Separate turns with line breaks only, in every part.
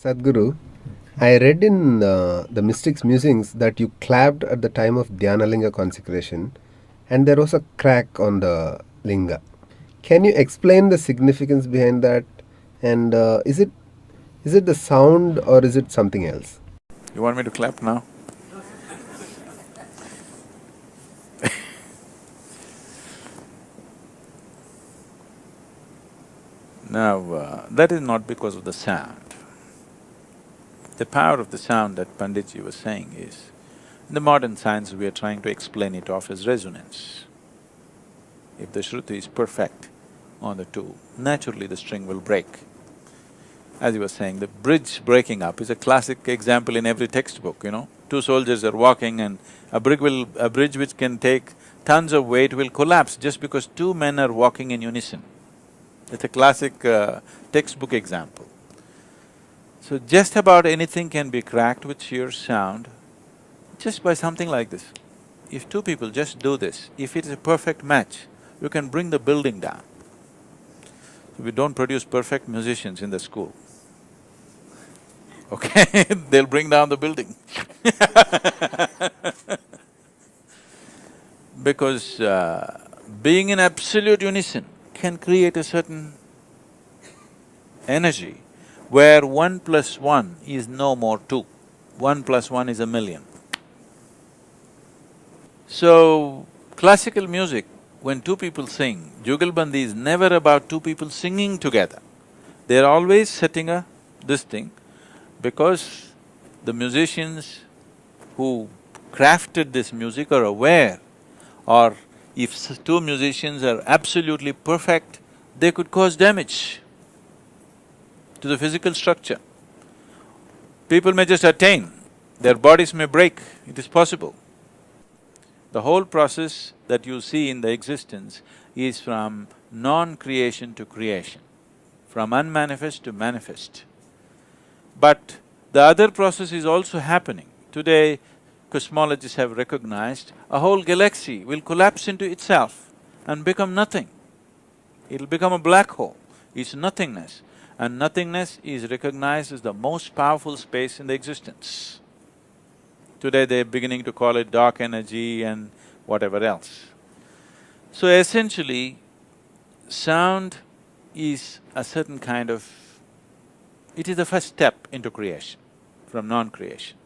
Sadhguru, I read in the Mystics Musings that you clapped at the time of Dhyana Linga consecration and there was a crack on the linga. Can you explain the significance behind that? And is it the sound or is it something else?
You want me to clap now? Now, that is not because of the sound. The power of the sound that Panditji was saying is, in the modern science we are trying to explain it off as resonance. If the Shruti is perfect on the two, naturally the string will break. As you were saying, the bridge breaking up is a classic example in every textbook, you know. Two soldiers are walking and a bridge which can take tons of weight will collapse just because two men are walking in unison. It's a classic textbook example. So just about anything can be cracked with sheer sound just by something like this. If two people just do this, if it is a perfect match, you can bring the building down. We don't produce perfect musicians in the school, okay? They'll bring down the building because being in absolute unison can create a certain energy where 1+1 is no more 2, 1+1 is a million. So, classical music, when two people sing, Jugalbandi is never about two people singing together. They're always setting this thing because the musicians who crafted this music are aware, or if two musicians are absolutely perfect, they could cause damage to the physical structure. People may just attain, their bodies may break, it is possible. The whole process that you see in the existence is from non-creation to creation, from unmanifest to manifest. But the other process is also happening. Today, cosmologists have recognized a whole galaxy will collapse into itself and become nothing. It'll become a black hole, it's nothingness. And nothingness is recognized as the most powerful space in the existence. Today they're beginning to call it dark energy and whatever else. So essentially, sound is a certain kind of… it is the first step into creation, from non-creation.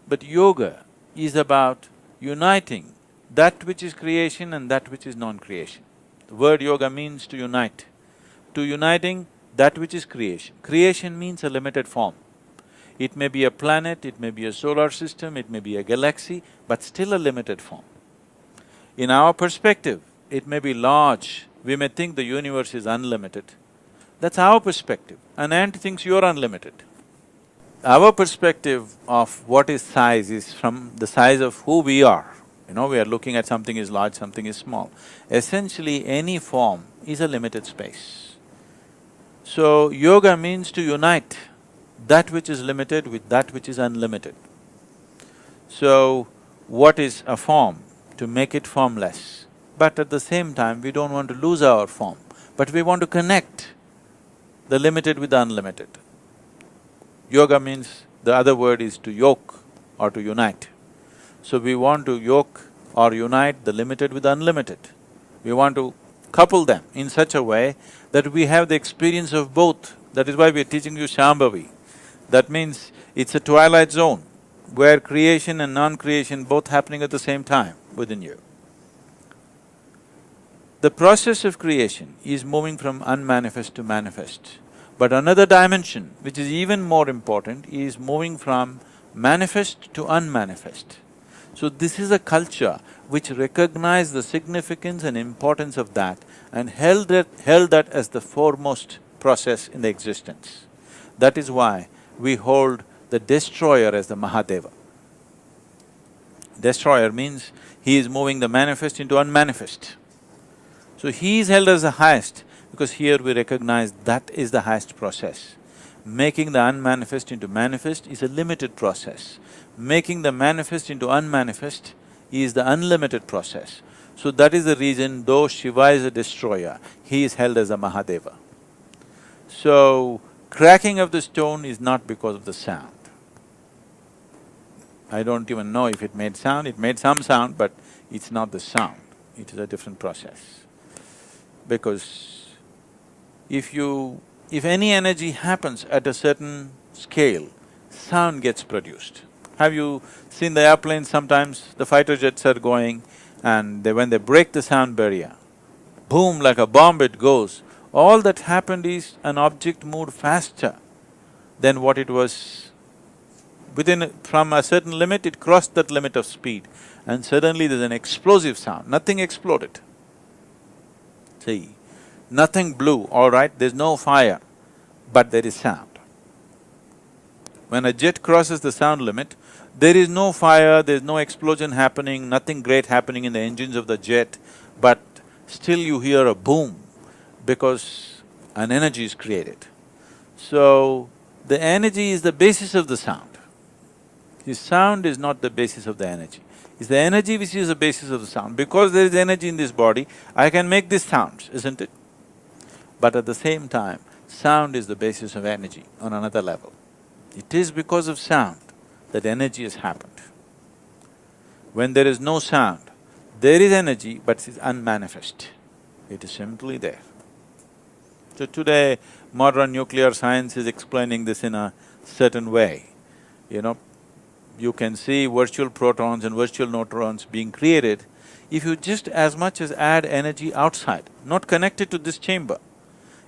But yoga is about uniting that which is creation and that which is non-creation. The word yoga means to unite. To uniting that which is creation. Creation means a limited form. It may be a planet, it may be a solar system, it may be a galaxy, but still a limited form. In our perspective, it may be large, we may think the universe is unlimited. That's our perspective. An ant thinks you're unlimited. Our perspective of what is size is from the size of who we are. You know, we are looking at something is large, something is small. Essentially, any form is a limited space. So, yoga means to unite that which is limited with that which is unlimited. So, what is a form? To make it formless. But at the same time, we don't want to lose our form, but we want to connect the limited with the unlimited. Yoga means, the other word is to yoke or to unite. So we want to yoke or unite the limited with the unlimited. We want to couple them in such a way that we have the experience of both. That is why we are teaching you Shambhavi. That means it's a twilight zone where creation and non-creation both happening at the same time within you. The process of creation is moving from unmanifest to manifest. But another dimension, which is even more important, is moving from manifest to unmanifest. So this is a culture which recognized the significance and importance of that and held that as the foremost process in the existence. That is why we hold the destroyer as the Mahadeva. Destroyer means he is moving the manifest into unmanifest. So he is held as the highest because here we recognize that is the highest process. Making the unmanifest into manifest is a limited process. Making the manifest into unmanifest is the unlimited process. So that is the reason, though Shiva is a destroyer, he is held as a Mahadeva. So, cracking of the stone is not because of the sound. I don't even know if it made sound, it made some sound, but it's not the sound, it is a different process. Because if any energy happens at a certain scale, sound gets produced. Have you seen the airplanes sometimes, the fighter jets are going and when they break the sound barrier, boom, like a bomb it goes. All that happened is an object moved faster than what it was from a certain limit, it crossed that limit of speed and suddenly there's an explosive sound, nothing exploded. See, nothing blew, all right, there's no fire, but there is sound. When a jet crosses the sound limit, there is no fire, there's no explosion happening, nothing great happening in the engines of the jet, but still you hear a boom because an energy is created. So, the energy is the basis of the sound. The sound is not the basis of the energy. It's the energy which is the basis of the sound. Because there is energy in this body, I can make these sounds, isn't it? But at the same time, sound is the basis of energy on another level. It is because of sound that energy has happened. When there is no sound, there is energy but it is unmanifest. It is simply there. So today, modern nuclear science is explaining this in a certain way, you know. You can see virtual protons and virtual neutrons being created if you just as much as add energy outside, not connected to this chamber.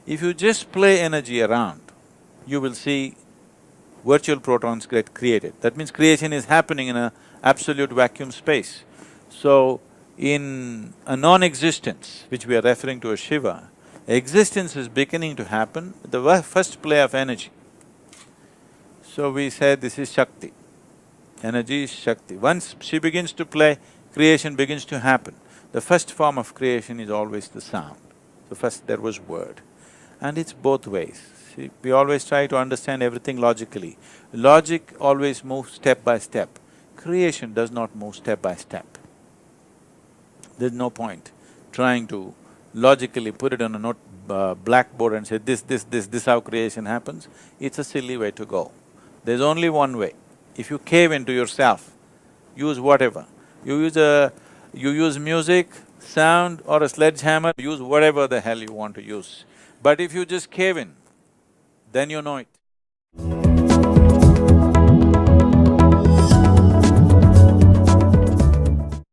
If you just play energy around, you will see virtual protons get created. That means creation is happening in a absolute vacuum space. So, in a non-existence, which we are referring to as Shiva, existence is beginning to happen with the first play of energy. So we say this is Shakti. Energy is Shakti. Once she begins to play, creation begins to happen. The first form of creation is always the sound. So first there was word. And it's both ways. See, we always try to understand everything logically. Logic always moves step by step. Creation does not move step by step. There's no point trying to logically put it on a blackboard and say, this how creation happens. It's a silly way to go. There's only one way. If you cave into yourself, use whatever. You use music, sound or a sledgehammer, use whatever the hell you want to use. But if you just cave in, then you know it.